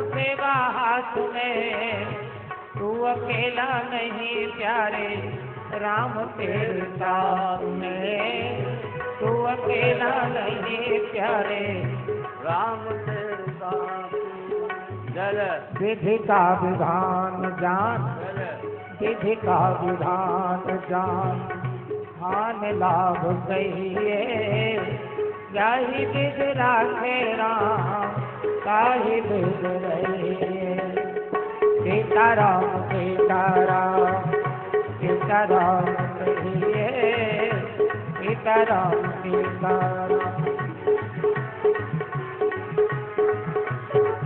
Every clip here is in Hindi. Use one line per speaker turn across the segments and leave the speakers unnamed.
सेवा हाथ में, तू अकेला नहीं प्यारे राम तेरे साथ में, तू अकेला नहीं प्यारे
राम तेरे साथ। जल
विधि का विधान जान, विधि का विधान जान, हान लाभ कहिए जाहि विधि राखे राम, ताहि विधि रहिए। सीताराम सीताराम सीताराम कहिए, सीताराम सीताराम।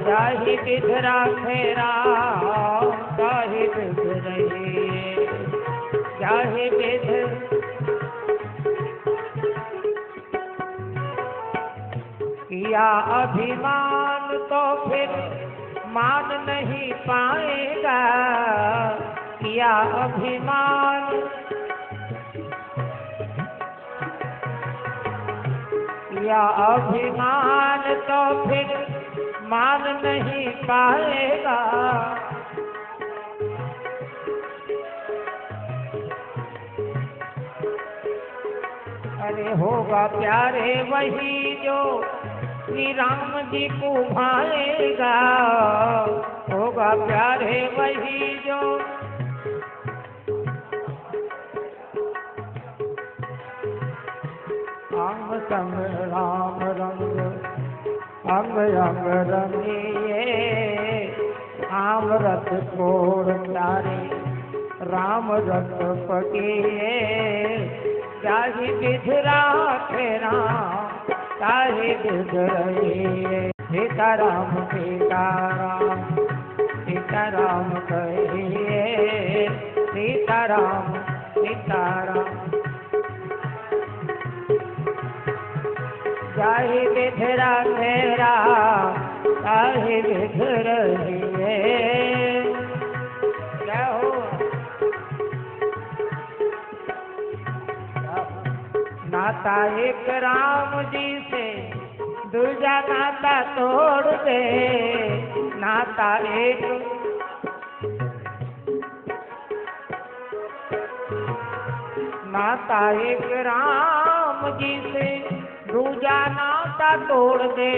जाहि विधि राखे राम, ताहि विधि रहिए। जाहि विधि किया अभिमान तो फिर मान नहीं पाएगा, किया अभिमान किया अभिमान तो फिर मान नहीं पाएगा। अरे होगा प्यारे वही जो श्री राम जी को भाएगा, होगा प्यारे वही जो अंग संग राम रंग, अंग अंग रंगिए। आम रत छोड़ प्यारे राम रत पकिए, जाहि विधि राखे राम, ताहि विधि रहिए। सीताराम सीताराम सीताराम कहिए, सीताराम सीताराम। जाहि विधि राखे राम, ताहि विधि रहिए। क्या हो नाता एक राम जी से, दूजा नाता तोड़ दे। नाता एक नाता एक राम जी से, दूजा नाता तोड़ दे।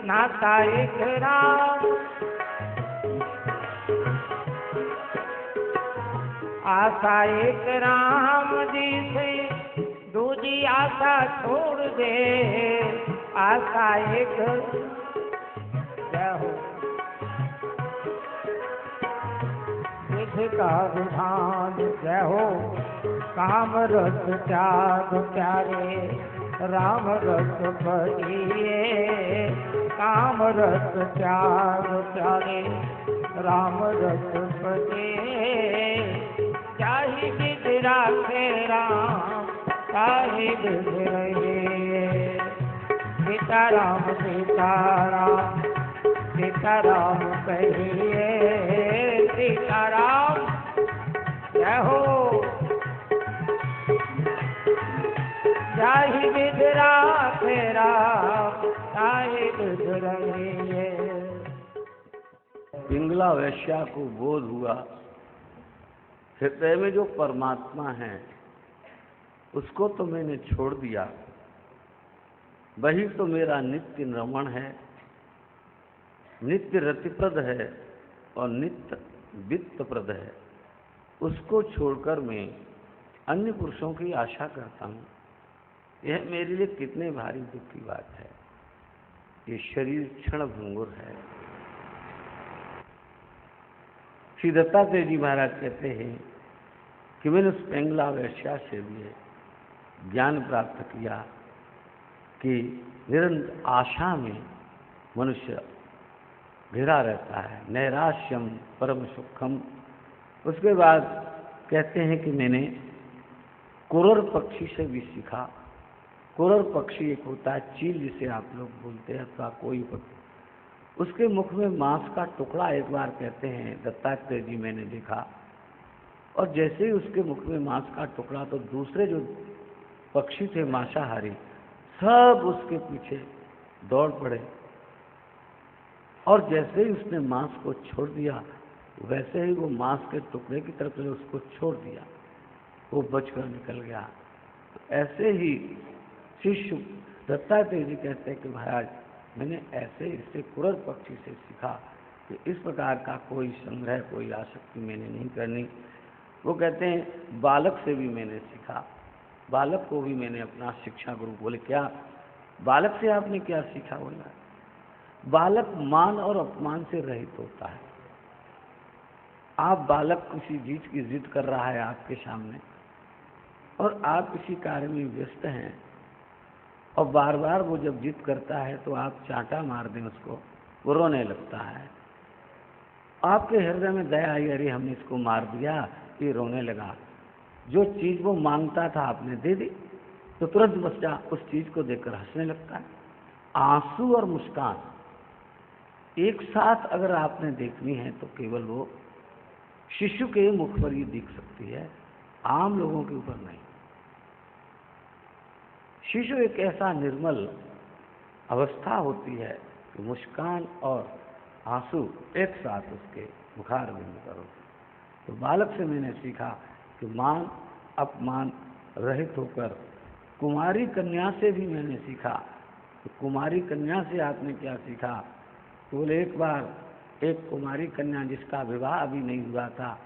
नाता एक राम आशा एक राम जी से, दूजी आशा छोड़ दे। आशा एक जय हो। विधि का विधान जय हो। काम रस त्याग प्यारे राम रस भजिए। काम रस त्याग प्यारे राम रस भजिए। जाहि विधि राखे राम, ताहि विधि रहिए। सीताराम सीताराम सीताराम कहिए, सीताराम जय हो। जाहि विधि राखे राम, ताहि विधि रहिए।
पिंगला वैश्या को बोध हुआ हृदय में जो परमात्मा है उसको तो मैंने छोड़ दिया, वही तो मेरा नित्य रमण है, नित्य रतिप्रद है और नित्य वित्तप्रद है। उसको छोड़कर मैं अन्य पुरुषों की आशा करता हूँ। यह मेरे लिए कितने भारी दुख की बात है। ये शरीर क्षण भंगुर है। श्री दत्तात्रेय जी महाराज कहते हैं कि मैंने उस पिंगला वैश्या से भी ज्ञान प्राप्त किया कि निरंतर आशा में मनुष्य घिरा रहता है। नैराश्यम परम सुखम। उसके बाद कहते हैं कि मैंने कुरर पक्षी से भी सीखा। कुरर पक्षी एक होता है चील, जिसे आप लोग बोलते हैं, अथवा कोई पक्षी। उसके मुख में मांस का टुकड़ा एक बार कहते हैं दत्तात्रेय जी मैंने देखा, और जैसे ही उसके मुख में मांस का टुकड़ा तो दूसरे जो पक्षी थे मांसाहारी सब उसके पीछे दौड़ पड़े। और जैसे ही उसने मांस को छोड़ दिया, वैसे ही वो मांस के टुकड़े की तरफ से उसको छोड़ दिया, वो बचकर निकल गया। तो ऐसे ही शिष्य दत्तात्रेय जी कहते हैं कि महाराज मैंने ऐसे इससे कुरर पक्षी से सीखा कि इस प्रकार का कोई संग्रह, कोई आसक्ति मैंने नहीं करनी। वो कहते हैं बालक से भी मैंने सीखा, बालक को भी मैंने अपना शिक्षा गुरु। बोले क्या बालक से आपने क्या सीखा? बोला बालक मान और अपमान से रहित होता है। आप बालक किसी चीज की जिद कर रहा है आपके सामने और आप किसी कार्य में व्यस्त हैं और बार बार वो जब जिद करता है तो आप चांटा मार दें उसको, वो रोने लगता है। आपके हृदय में दया आई, अरे हमने इसको मार दिया, ये रोने लगा। जो चीज वो मांगता था आपने दे दी, तो तुरंत बच्चा उस चीज को देखकर हंसने लगता है। आंसू और मुस्कान एक साथ अगर आपने देखनी है तो केवल वो शिशु के मुख पर ये दिख सकती है, आम लोगों के ऊपर नहीं। शिशु एक ऐसा निर्मल अवस्था होती है कि मुस्कान और आंसू एक साथ उसके मुखार बिंदु पर होते। तो बालक से मैंने सीखा कि मान अपमान रहित होकर, कुमारी कन्या से भी मैंने सीखा। तो कुमारी कन्या से आपने क्या सीखा? तो बोले एक बार एक कुमारी कन्या जिसका विवाह अभी नहीं हुआ था,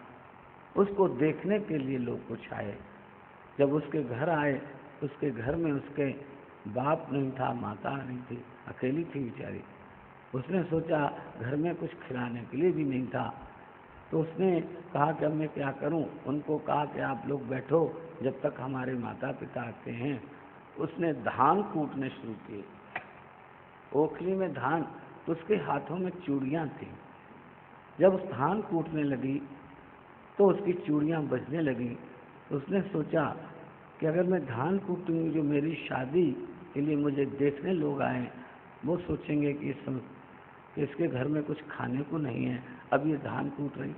उसको देखने के लिए लोग कुछ आए। जब उसके घर आए, उसके घर में उसके बाप नहीं था, माता नहीं थी, अकेली थी बेचारी। उसने सोचा घर में कुछ खिलाने के लिए भी नहीं था, तो उसने कहा कि अब मैं क्या करूं? उनको कहा कि आप लोग बैठो जब तक हमारे माता पिता आते हैं। उसने धान कूटने शुरू किए, ओखली में धान, तो उसके हाथों में चूड़ियां थी। जब उस धान कूटने लगी तो उसकी चूड़ियां बजने लगी। उसने सोचा कि अगर मैं धान कूटूंगी, जो मेरी शादी के लिए मुझे देखने लोग आए वो सोचेंगे कि इसके घर में कुछ खाने को नहीं है, अब ये धान कूट रही।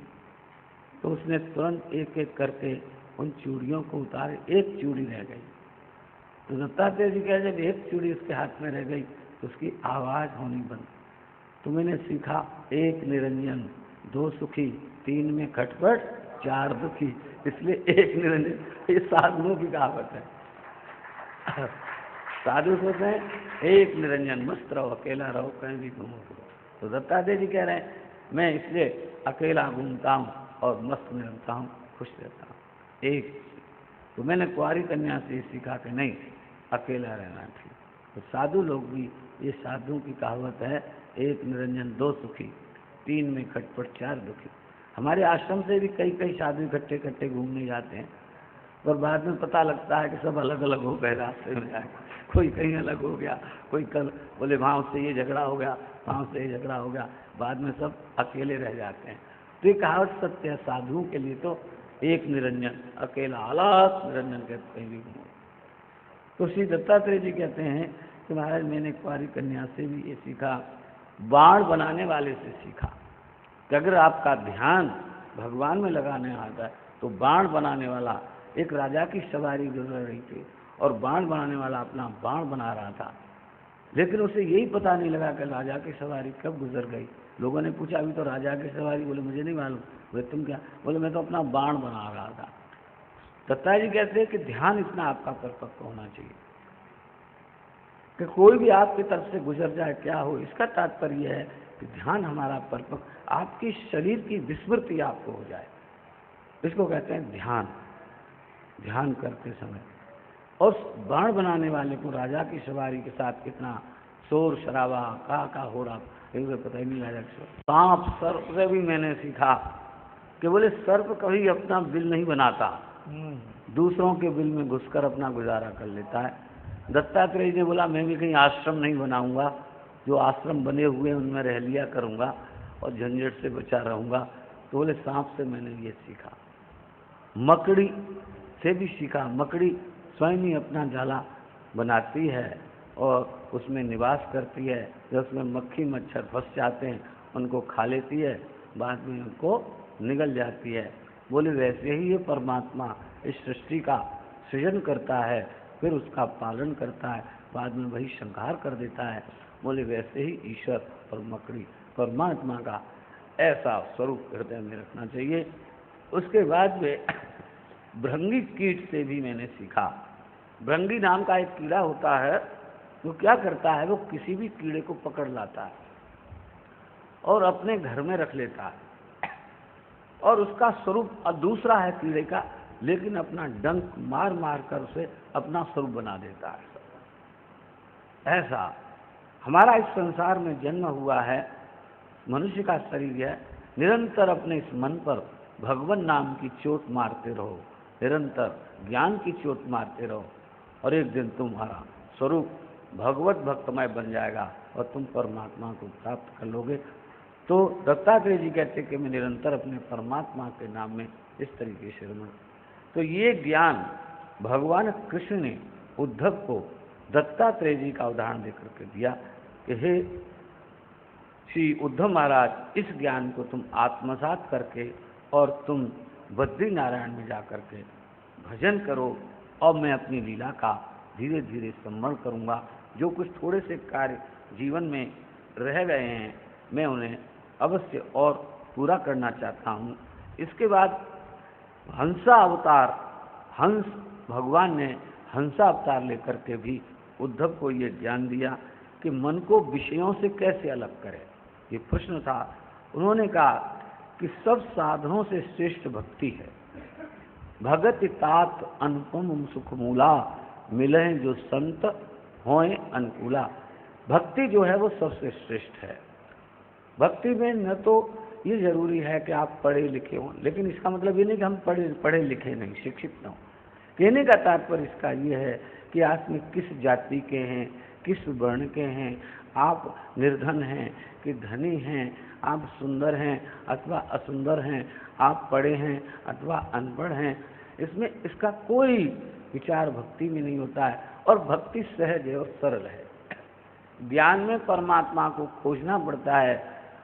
तो उसने तुरंत एक एक करके उन चूड़ियों को उतारे, एक चूड़ी रह गई। तो दत्तात्रेय जी कहे जब एक चूड़ी उसके हाथ में रह गई तो उसकी आवाज़ होनी बंद। तो मैंने सीखा एक निरंजन दो सुखी, तीन में खटपट चार दुखी, इसलिए एक निरंजन। ये साधुओं की कहावत है। साधु सोचते हैं एक निरंजन, मस्त रहो, अकेला रहो, कहीं भी घूमो। तो दत्तात्रेय जी कह रहे हैं मैं इसलिए अकेला घूमता हूँ और मस्त में रहता हूँ, खुश रहता हूँ। एक तो मैंने कुंवारी कन्या से सीखा कि नहीं, अकेला रहना ठीक। तो साधु लोग भी, ये साधुओं की कहावत है एक निरंजन दो सुखी, तीन में खटपट चार दुखी। हमारे आश्रम से भी कई कई साधु इकट्ठे इकट्ठे घूमने जाते हैं, पर बाद में पता लगता है कि सब अलग अलग हो गए रास्ते में जाकर। कोई कहीं अलग हो गया, कोई कल बोले वहाँ उससे ये झगड़ा हो गया, वहाँ उससे ये झगड़ा हो गया, बाद में सब अकेले रह जाते हैं। तो ये कहावत सत्य है, साधुओं के लिए तो एक निरंजन, अकेला अलग निरंजन के कहीं भी घूमो। तो श्री दत्तात्रेय जी कहते हैं कि महाराज मैंने कुंवारी कन्या से भी ये सीखा, बाण बनाने वाले से सीखा कि अगर आपका ध्यान भगवान में लगाने आता है तो बाण बनाने वाला, एक राजा की सवारी गुजर रही थी और बाण बनाने वाला अपना बाण बना रहा था, लेकिन उसे यही पता नहीं लगा कि राजा की सवारी कब गुजर गई। लोगों ने पूछा अभी तो राजा की सवारी, बोले मुझे नहीं मालूम। बोले तुम क्या? बोले मैं तो अपना बाण बना रहा था। दत्ता जी कहते हैं कि ध्यान इतना आपका परिपक्व होना चाहिए कि कोई भी आपकी तरफ से गुजर जाए क्या हो, इसका तात्पर्य है कि ध्यान हमारा परिपक्व, आपकी शरीर की विस्मृति आपको हो जाए, इसको कहते हैं ध्यान। ध्यान करते समय और बाण बनाने वाले को राजा की सवारी के साथ कितना शोर शराबा का हो रहा, एक पता ही नहीं राजा की। सांप सर्प से भी मैंने सीखा कि बोले सर्प कभी अपना बिल नहीं बनाता, दूसरों के बिल में घुसकर अपना गुजारा कर लेता है। दत्तात्रेय ने बोला मैं भी कहीं आश्रम नहीं बनाऊंगा, जो आश्रम बने हुए हैं उनमें रह लिया करूंगा और झंझट से बचा रहूंगा। तो बोले सांप से मैंने ये सीखा। मकड़ी से भी सीखा, मकड़ी स्वयं ही अपना जाला बनाती है और उसमें निवास करती है। जब उसमें मक्खी मच्छर फंस जाते हैं उनको खा लेती है, बाद में उनको निगल जाती है। बोले वैसे ही ये परमात्मा इस सृष्टि का सृजन करता है, फिर उसका पालन करता है, बाद में वही संहार कर देता है। बोले वैसे ही ईश्वर और मकड़ी परमात्मा का ऐसा स्वरूप हृदय में रखना चाहिए। उसके बाद में भृंगी कीट से भी मैंने सीखा। भृंगी नाम का एक कीड़ा होता है, वो क्या करता है, वो किसी भी कीड़े को पकड़ लाता है और अपने घर में रख लेता है, और उसका स्वरूप दूसरा है कीड़े का, लेकिन अपना डंक मार मार कर उसे अपना स्वरूप बना देता है। ऐसा हमारा इस संसार में जन्म हुआ है, मनुष्य का शरीर है, निरंतर अपने इस मन पर भगवान नाम की चोट मारते रहो, निरंतर ज्ञान की चोट मारते रहो, और एक दिन तुम्हारा स्वरूप भगवत भक्तमय बन जाएगा और तुम परमात्मा को प्राप्त कर लोगे। तो दत्तात्रेय जी कहते कि मैं निरंतर अपने परमात्मा के नाम में इस तरीके से रमण। तो ये ज्ञान भगवान कृष्ण ने उद्धव को दत्तात्रेय जी का उदाहरण देकर के दिया कि हे श्री उद्धव महाराज, इस ज्ञान को तुम आत्मसात करके और तुम बद्री नारायण में जा कर के भजन करो, और मैं अपनी लीला का धीरे धीरे स्मरण करूँगा। जो कुछ थोड़े से कार्य जीवन में रह गए हैं, मैं उन्हें अवश्य और पूरा करना चाहता हूँ। इसके बाद हंसा अवतार, हंस भगवान ने हंसा अवतार लेकर के भी उद्धव को ये ज्ञान दिया कि मन को विषयों से कैसे अलग करें। ये प्रश्न था। उन्होंने कहा कि सब साधनों से श्रेष्ठ भक्ति है। भगति तात अनुपम सुख मूला, मिले जो संत होए अनुकूला। भक्ति जो है वो सबसे श्रेष्ठ है। भक्ति में न तो ये जरूरी है कि आप पढ़े लिखे हों, लेकिन इसका मतलब ये नहीं कि हम पढ़े लिखे नहीं, शिक्षित न हो। कहने का तात्पर्य इसका ये है कि आप में किस जाति के हैं, किस वर्ण के हैं, आप निर्धन हैं कि धनी हैं, आप सुंदर हैं अथवा असुंदर हैं, आप पढ़े हैं अथवा अनपढ़ हैं, इसमें इसका कोई विचार भक्ति में नहीं होता है। और भक्ति सहज है और सरल है। ज्ञान में परमात्मा को खोजना पड़ता है,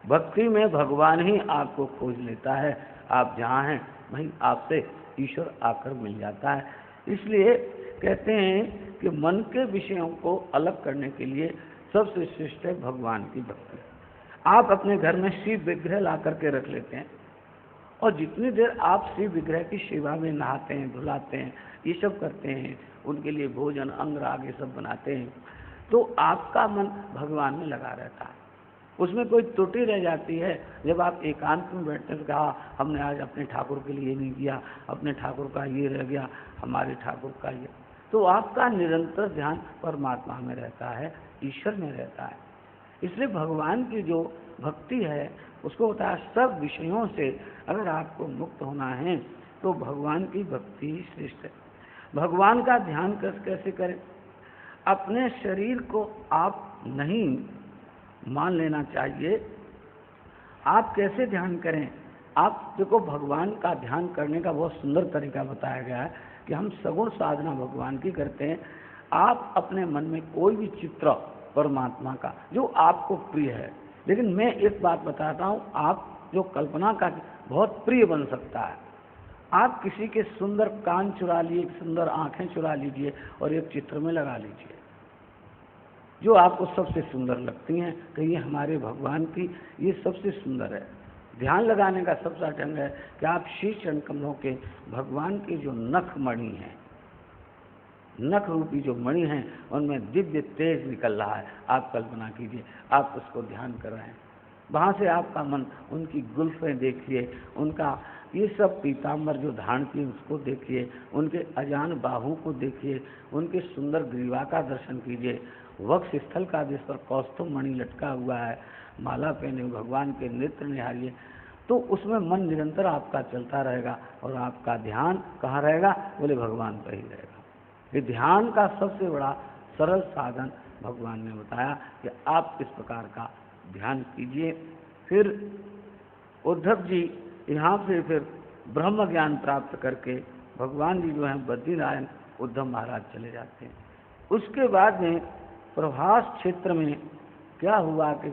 भक्ति में भगवान ही आपको खोज लेता है। आप जहाँ हैं वहीं आपसे ईश्वर आकर मिल जाता है। इसलिए कहते हैं कि मन के विषयों को अलग करने के लिए सबसे श्रेष्ठ है भगवान की भक्ति। आप अपने घर में शिव विग्रह ला करके रख लेते हैं, और जितनी देर आप शिव विग्रह की सेवा में नहाते हैं, धुलाते हैं, ये सब करते हैं, उनके लिए भोजन अंग राग ये सब बनाते हैं, तो आपका मन भगवान में लगा रहता है। उसमें कोई त्रुटि रह जाती है जब आप एकांत में बैठते हैं, कहा हमने आज अपने ठाकुर के लिए नहीं किया, अपने ठाकुर का ये रह गया, हमारे ठाकुर का ये, तो आपका निरंतर ध्यान परमात्मा में रहता है, ईश्वर में रहता है। इसलिए भगवान की जो भक्ति है उसको होता है सब विषयों से अगर आपको मुक्त होना है तो भगवान की भक्ति ही श्रेष्ठ है। भगवान का ध्यान कैसे करें? अपने शरीर को आप नहीं मान लेना चाहिए। आप कैसे ध्यान करें? आप देखो, भगवान का ध्यान करने का बहुत सुंदर तरीका बताया गया है कि हम सगुण साधना भगवान की करते हैं। आप अपने मन में कोई भी चित्र परमात्मा का जो आपको प्रिय है, लेकिन मैं एक बात बताता हूँ, आप जो कल्पना का बहुत प्रिय बन सकता है। आप किसी के सुंदर कान चुरा लिए, सुंदर आंखें चुरा लीजिए और एक चित्र में लगा लीजिए जो आपको सबसे सुंदर लगती हैं कि ये हमारे भगवान की ये सबसे सुंदर है। ध्यान लगाने का सबसे ढंग है कि आप शीश चरण कमलों के भगवान के जो नख मणि हैं, नख रूपी जो मणि हैं, उनमें दिव्य तेज निकल रहा है। आप कल्पना कीजिए, आप उसको ध्यान कर रहे हैं, वहाँ से आपका मन उनकी गुल्फें देखिए, उनका ये सब पीताम्बर जो धारण किए उसको देखिए, उनके अजान बाहू को देखिए, उनके सुंदर ग्रीवा का दर्शन कीजिए, वक्ष स्थल का जिस पर कौस्तुभ मणि लटका हुआ है, माला पहने भगवान के नेत्र निहारिए, तो उसमें मन निरंतर आपका चलता रहेगा और आपका ध्यान कहाँ रहेगा? बोले भगवान पर ही रहेगा। ये ध्यान का सबसे बड़ा सरल साधन भगवान ने बताया कि आप इस प्रकार का ध्यान कीजिए। फिर उद्धव जी यहाँ से फिर ब्रह्म ज्ञान प्राप्त करके भगवान जी जो हैं बद्रीनारायण उद्धव महाराज चले जाते हैं। उसके बाद में प्रभास क्षेत्र में क्या हुआ कि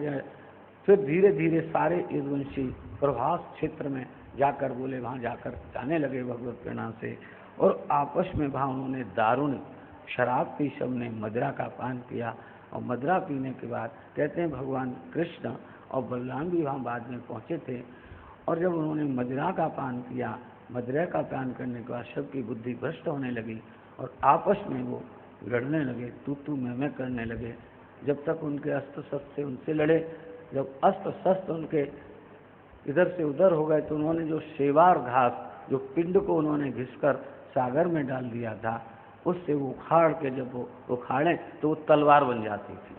फिर धीरे धीरे सारे यदुवंशी प्रभास क्षेत्र में जाकर बोले, वहाँ जाकर जाने लगे भगवत प्रेरणा से, और आपस में वहाँ उन्होंने दारुण शराब पी, सबने मदिरा का पान किया, और मदिरा पीने के बाद कहते हैं भगवान कृष्ण और बलराम भी वहाँ बाद में पहुँचे थे। और जब उन्होंने मदिरा का पान किया, मदिरा का पान करने के बाद सबकी बुद्धि भ्रष्ट होने लगी और आपस में वो लड़ने लगे, तू मैं करने लगे। जब तक उनके अस्त्र शस्त्र से उनसे लड़े, जब अस्त्र शस्त्र उनके इधर से उधर हो गए तो उन्होंने जो सेवार घास, जो पिंड को उन्होंने घिसकर सागर में डाल दिया था, उससे वो उखाड़ के जब वो उखाड़े तो वो तलवार बन जाती थी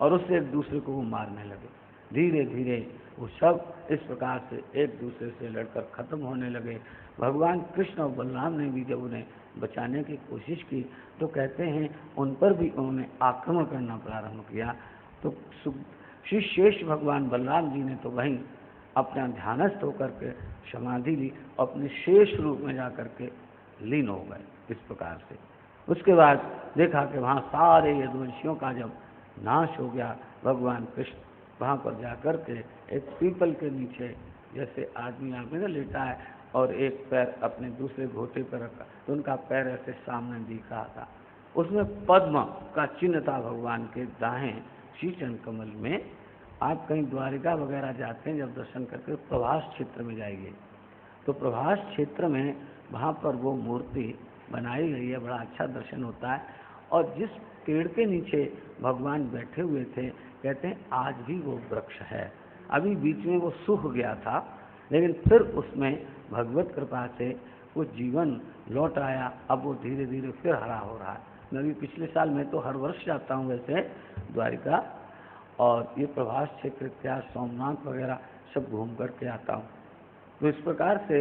और उससे एक दूसरे को वो मारने लगे। धीरे धीरे वो सब इस प्रकार से एक दूसरे से लड़कर खत्म होने लगे। भगवान कृष्ण और बलराम ने भी जब उन्हें बचाने की कोशिश की तो कहते हैं उन पर भी उन्होंने आक्रमण करना प्रारंभ किया। तो श्री शेष भगवान बलराम जी ने तो वहीं अपना ध्यानस्थ होकर के समाधि ली, अपने शेष रूप में जाकर के लीन हो गए इस प्रकार से। उसके बाद देखा कि वहाँ सारे यदुवंशियों का जब नाश हो गया, भगवान कृष्ण वहाँ पर जाकर के एक पीपल के नीचे, जैसे आदमी आप में लेटा है और एक पैर अपने दूसरे घोटे पर रखा, तो उनका पैर ऐसे सामने दिख रहा था। उसमें पद्म का चिन्ह था भगवान के दाएं शीचन कमल में। आप कहीं द्वारिका वगैरह जाते हैं जब दर्शन करके प्रभास क्षेत्र में जाइए, तो प्रभास क्षेत्र में वहाँ पर वो मूर्ति बनाई गई है, बड़ा अच्छा दर्शन होता है। और जिस पेड़ के नीचे भगवान बैठे हुए थे, कहते हैं आज भी वो वृक्ष है। अभी बीच में वो सूख गया था, लेकिन फिर उसमें भगवत कृपा से वो जीवन लौट आया। अब वो धीरे धीरे फिर हरा हो रहा है। मैं भी पिछले साल, मैं तो हर वर्ष जाता हूँ वैसे द्वारिका, और ये प्रभास क्षेत्र इत्यादि सोमनाथ वगैरह सब घूम करके आता हूँ। तो इस प्रकार से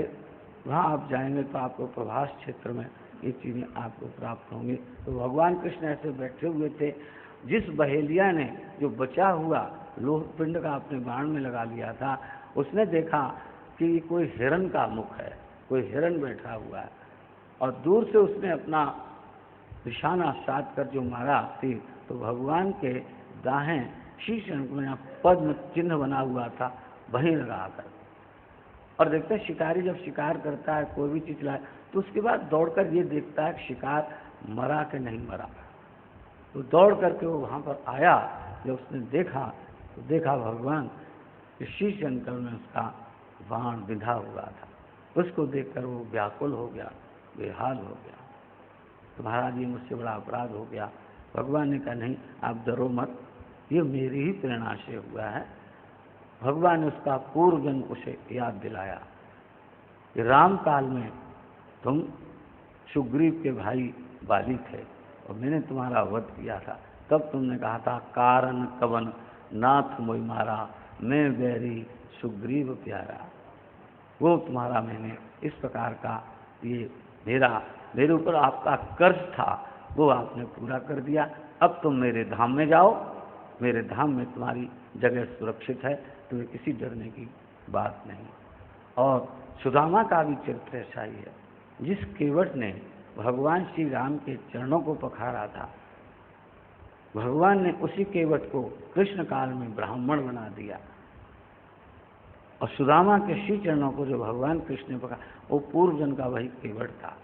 वहाँ आप जाएंगे तो आपको प्रभास क्षेत्र में ये चीज़ें आपको प्राप्त होंगी। तो भगवान कृष्ण ऐसे बैठे हुए थे। जिस बहेलिया ने जो बचा हुआ लोह पिंड का अपने बाण में लगा लिया था, उसने देखा कि ये कोई हिरण का मुख है, कोई हिरण बैठा हुआ है, और दूर से उसने अपना निशाना साध कर जो मारा थी, तो भगवान के दाएं शीश में पद्म चिन्ह बना हुआ था, वहीं लगा कर। और देखते हैं शिकारी जब शिकार करता है कोई भी चीज लाए तो उसके बाद दौड़कर ये देखता है कि शिकार मरा कि नहीं मरा। तो दौड़ करके वो वहाँ पर आया, जब उसने देखा तो देखा भगवान कि शीश अंकल में उसका बाण बिंधा हुआ था। उसको देखकर वो व्याकुल हो गया, बेहाल हो गया। तो महाराज ये मुझसे बड़ा अपराध हो गया। भगवान ने कहा नहीं, आप डरो मत, ये मेरी ही प्रेरणा से हुआ है। भगवान ने उसका पूर्व जन्म उसे याद दिलाया कि राम काल में तुम सुग्रीव के भाई बाली थे और मैंने तुम्हारा वध किया था। तब तुमने कहा था कारण कवन नाथ मोई मारा, मैं बैरी सुग्रीव प्यारा। वो तुम्हारा मैंने इस प्रकार का ये मेरे ऊपर आपका कर्ज था, वो आपने पूरा कर दिया। अब तुम मेरे धाम में जाओ, मेरे धाम में तुम्हारी जगह सुरक्षित है, तुम्हें किसी डरने की बात नहीं। और सुदामा का भी चरित्र ऐसा ही है। जिस केवट ने भगवान श्री राम के चरणों को पखारा था, भगवान ने उसी केवट को कृष्ण काल में ब्राह्मण बना दिया। और सुदामा के श्री चरणों को जो भगवान कृष्ण ने पखारा, वो पूर्व जन्म का वही केवट था।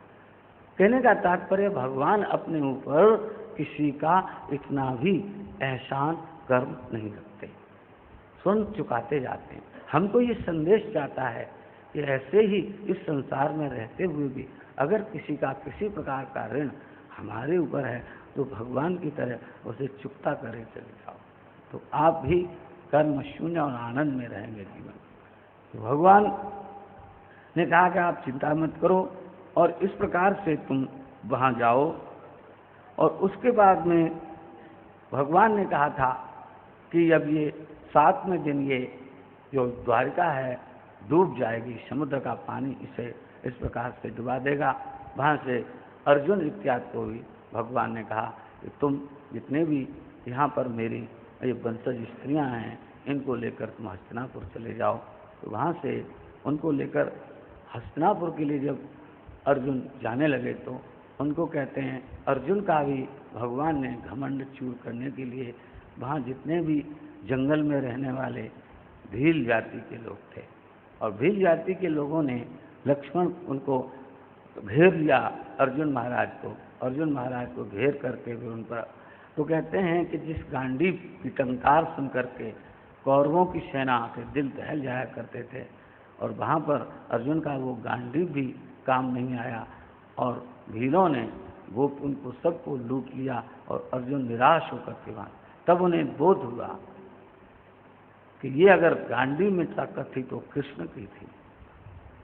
कहने का तात्पर्य भगवान अपने ऊपर किसी का इतना भी एहसान कर्म नहीं रखते, स्वयं चुकाते जाते हैं। हमको ये संदेश जाता है कि ऐसे ही इस संसार में रहते हुए भी अगर किसी का किसी प्रकार का ऋण हमारे ऊपर है तो भगवान की तरह उसे चुकता करे चले जाओ, तो आप भी कर्म शून्य और आनंद में रहेंगे जीवन। तो भगवान ने कहा कि आप चिंता मत करो, और इस प्रकार से तुम वहाँ जाओ। और उसके बाद में भगवान ने कहा था कि अब ये 7वें दिन ये जो द्वारिका है डूब जाएगी, समुद्र का पानी इसे इस प्रकार से डुबा देगा। वहाँ से अर्जुन इत्यादि को भी भगवान ने कहा कि तुम जितने भी यहाँ पर मेरी ये वंशज स्त्रियाँ हैं, इनको लेकर तुम हस्तिनापुर चले जाओ। तो वहाँ से उनको लेकर हस्तिनापुर के लिए जब अर्जुन जाने लगे तो उनको कहते हैं, अर्जुन का भी भगवान ने घमंड चूर करने के लिए वहाँ जितने भी जंगल में रहने वाले भील जाति के लोग थे, और भील जाति के लोगों ने लक्ष्मण उनको घेर लिया अर्जुन महाराज को घेर करके भी उन पर, तो कहते हैं कि जिस गांडीव की टंकार सुन करके कौरवों की सेना से दिल दहल जाया करते थे, और वहाँ पर अर्जुन का वो गांडीव भी काम नहीं आया, और भीलों ने वो उनको सबको लूट लिया, और अर्जुन निराश होकर के वहाँ, तब उन्हें बोध हुआ कि ये अगर गांडीव में ताकत थी तो कृष्ण की थी।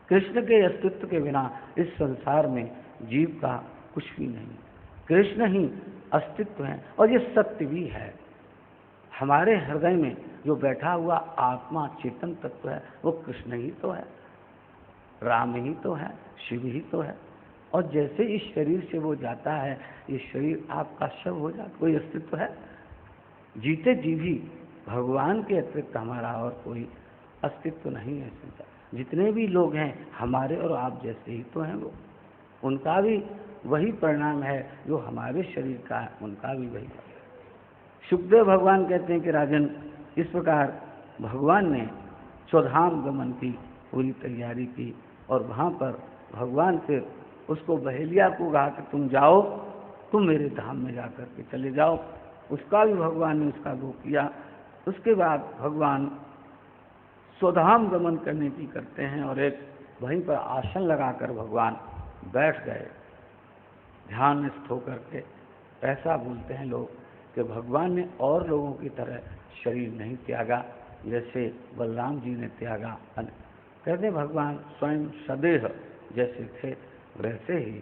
कृष्ण के अस्तित्व के बिना इस संसार में जीव का कुछ भी नहीं, कृष्ण ही अस्तित्व है, और ये सत्य भी है। हमारे हृदय में जो बैठा हुआ आत्मा चेतन तत्व है वो कृष्ण ही तो है, राम ही तो है, शिव ही तो है। और जैसे इस शरीर से वो जाता है, ये शरीर आपका शव हो जाता, कोई अस्तित्व है? जीते जी भी भगवान के अतिरिक्त हमारा और कोई अस्तित्व नहीं है संसार। जितने भी लोग हैं हमारे और आप जैसे ही तो हैं, वो उनका भी वही परिणाम है जो हमारे शरीर का है, उनका भी वही। सुखदेव भगवान कहते हैं कि राजन, इस प्रकार भगवान ने स्वधाम गमन की पूरी तैयारी की, और वहाँ पर भगवान से उसको बहेलिया को कहा कि तुम जाओ, तुम मेरे धाम में जा कर के चले जाओ। उसका भी भगवान ने उसका वो किया। उसके बाद भगवान स्वधाम गमन करने की करते हैं, और एक वहीं पर आसन लगाकर भगवान बैठ गए ध्यानस्थ होकर के। ऐसा बोलते हैं लोग कि भगवान ने और लोगों की तरह शरीर नहीं त्यागा, जैसे बलराम जी ने त्यागा। कहते भगवान स्वयं सदेह जैसे थे वैसे ही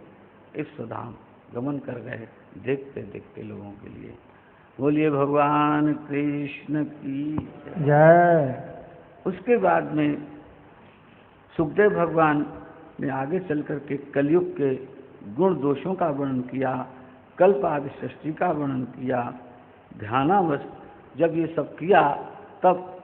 इस स्वधाम गमन कर गए, देखते देखते लोगों के लिए। बोलिए भगवान कृष्ण की
जय।
उसके बाद में सुखदेव भगवान ने आगे चल कर के कलयुग के गुण दोषों का वर्णन किया, कल्प आदि सृष्टि का वर्णन किया। ध्यानावस्थ जब ये सब किया तब